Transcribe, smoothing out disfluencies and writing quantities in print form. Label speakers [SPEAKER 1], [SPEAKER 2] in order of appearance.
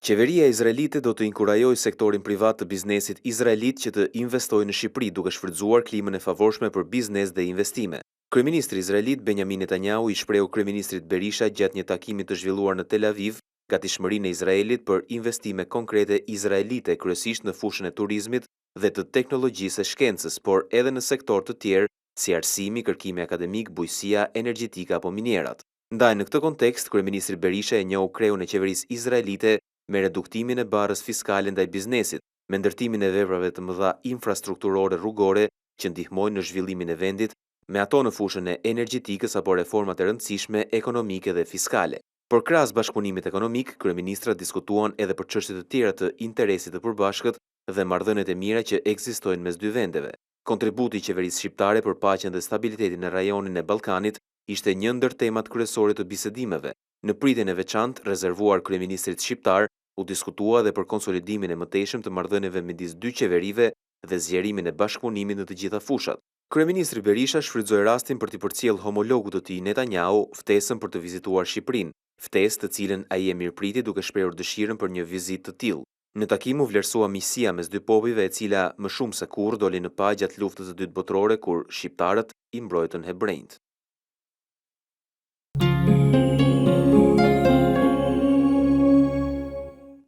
[SPEAKER 1] Qeveria izraelite do të inkurajojë sektorin privat të biznesit izraelit që të investojë në Shqipëri duke shfrytzuar klimën e favorshme për biznes dhe investime. Kryeministri izraelit Benjamin Netanyahu i shprehu kryeministrit Berisha gjatë një takimi të zhvilluar në Tel Aviv gatishmërinë e Izraelit për investime konkrete izraelite kryesisht në fushën e turizmit dhe të teknologjisë së shkencës, por edhe në sektor të tjerë si arsimi, kërkimi akademik, bujqësia, energjetika apo minierat. Ndaj në këtë kontekst, kryeministri Berisha e njohu kreun e qeverisë izraelite me reduktimin e barrës fiskale ndaj biznesit, me ndërtimin e veprave të mëdha infrastrukturore rrugore që ndihmojnë në zhvillimin e vendit, me ato në fushën e energjetikës apo reformat e rëndësishme ekonomike dhe fiskale. Por krahas bashkëpunimit ekonomik, kryeministrat diskutuan edhe për çështje të tjera të interesit të përbashkët dhe marrëdhëniet e mira që ekzistojnë mes dy vendeve. Kontributi i qeverisë shqiptare për paqen dhe stabilitetin në rajonin e Ballkanit ishte një ndër temat kryesore të bisedimeve. Në pritjen e veçantë rezervuar kryeministrit shqiptar, u diskutua edhe për konsolidimin e mëtejshëm të marrëdhënieve midis dy qeverive dhe zgjerimin e bashkëpunimit në të gjitha fushat. Kryeministri Berisha shfrytëzoi rastin për t'i përcjellë homologut të tij Netanyahu ftesën për të vizituar Shqipërinë, ftesë të cilën ai e mirëpriti duke shprehur dëshirën për një vizitë të tillë. Në takim u vlerësua miqësia mes dy popujve e cila më shumë se kurrë doli në pa gjatë luftës së dytë botërore kur shqiptarët i mbrojtën hebrejt.